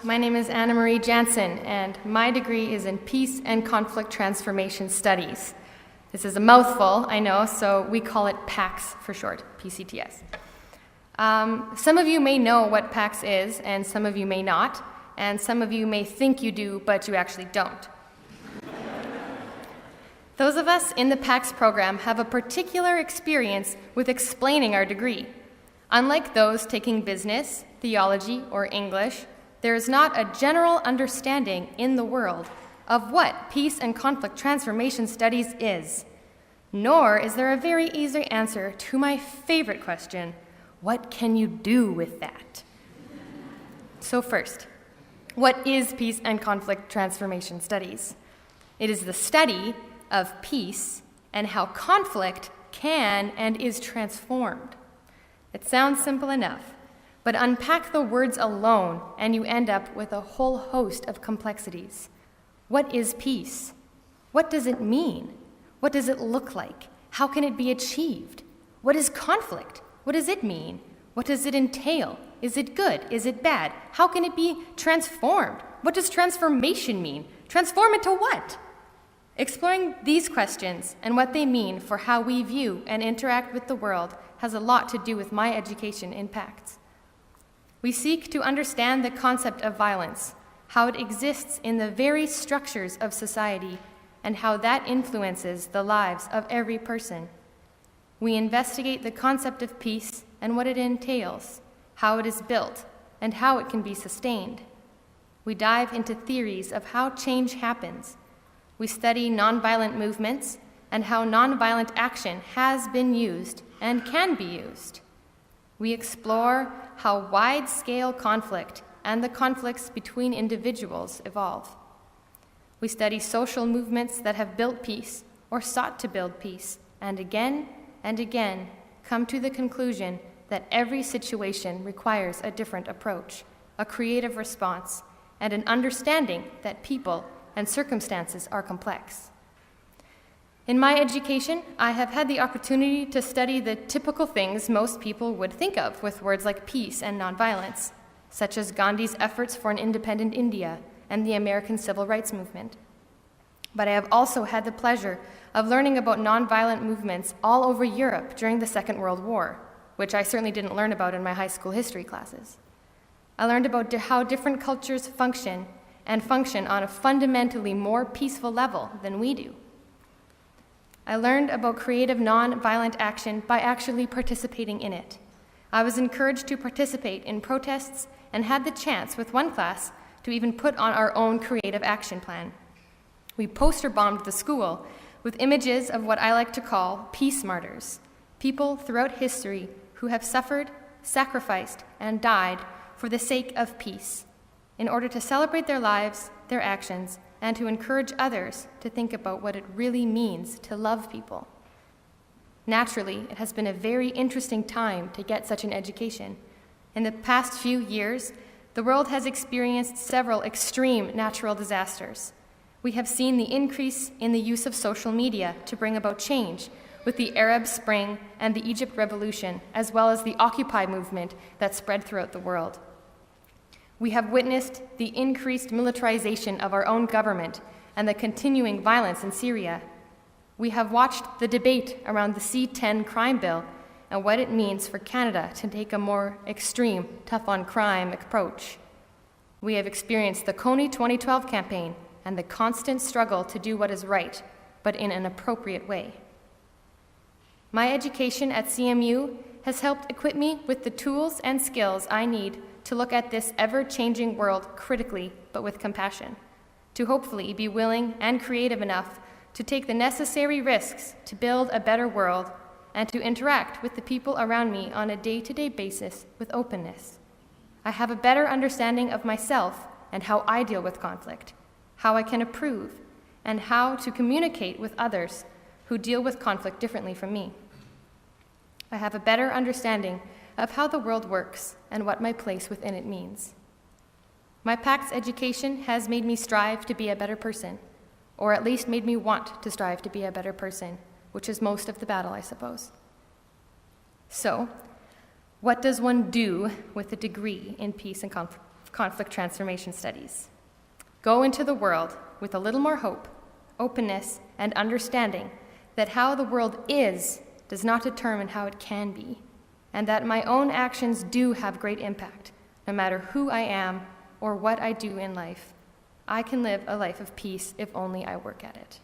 My name is Anna-Marie Janzen, and my degree is in Peace and Conflict Transformation Studies. This is a mouthful, I know, so we call it PACS for short, PCTS. Some of you may know what PACS is, and some of you may not, and some of you may think you do, but you actually don't. Those of us in the PACS program have a particular experience with explaining our degree. Unlike those taking business, theology, or English, there is not a general understanding in the world of what peace and conflict transformation studies is, nor is there a very easy answer to my favorite question, what can you do with that? So first, what is peace and conflict transformation studies? It is the study of peace and how conflict can and is transformed. It sounds simple enough, but unpack the words alone and you end up with a whole host of complexities. What is peace? What does it mean? What does it look like? How can it be achieved? What is conflict? What does it mean? What does it entail? Is it good? Is it bad? How can it be transformed? What does transformation mean? Transform into what? Exploring these questions and what they mean for how we view and interact with the world has a lot to do with my education in PACS. We seek to understand the concept of violence, how it exists in the very structures of society, and how that influences the lives of every person. We investigate the concept of peace and what it entails, how it is built, and how it can be sustained. We dive into theories of how change happens. We study nonviolent movements and how nonviolent action has been used and can be used. We explore how wide-scale conflict and the conflicts between individuals evolve. We study social movements that have built peace or sought to build peace, and again come to the conclusion that every situation requires a different approach, a creative response, and an understanding that people and circumstances are complex. In my education, I have had the opportunity to study the typical things most people would think of with words like peace and nonviolence, such as Gandhi's efforts for an independent India and the American Civil Rights Movement. But I have also had the pleasure of learning about nonviolent movements all over Europe during the Second World War, which I certainly didn't learn about in my high school history classes. I learned about how different cultures function on a fundamentally more peaceful level than we do. I learned about creative nonviolent action by actually participating in it. I was encouraged to participate in protests and had the chance with one class to even put on our own creative action plan. We poster bombed the school with images of what I like to call peace martyrs, people throughout history who have suffered, sacrificed, and died for the sake of peace, in order to celebrate their lives, their actions, and to encourage others to think about what it really means to love people. Naturally, it has been a very interesting time to get such an education. In the past few years, the world has experienced several extreme natural disasters. We have seen the increase in the use of social media to bring about change, with the Arab Spring and the Egypt Revolution, as well as the Occupy movement that spread throughout the world. We have witnessed the increased militarization of our own government and the continuing violence in Syria. We have watched the debate around the C-10 crime bill and what it means for Canada to take a more extreme, tough-on-crime approach. We have experienced the Coney 2012 campaign and the constant struggle to do what is right, but in an appropriate way. My education at CMU has helped equip me with the tools and skills I need to look at this ever-changing world critically, but with compassion, to hopefully be willing and creative enough to take the necessary risks to build a better world and to interact with the people around me on a day-to-day basis with openness. I have a better understanding of myself and how I deal with conflict, how I can improve, and how to communicate with others who deal with conflict differently from me. I have a better understanding of how the world works and what my place within it means. My PACS education has made me strive to be a better person, or at least made me want to strive to be a better person, which is most of the battle, I suppose. So, what does one do with a degree in peace and conflict transformation studies. Go into the world with a little more hope, openness, and understanding that how the world is does not determine how it can be, and that my own actions do have great impact, no matter who I am or what I do in life. I can live a life of peace if only I work at it.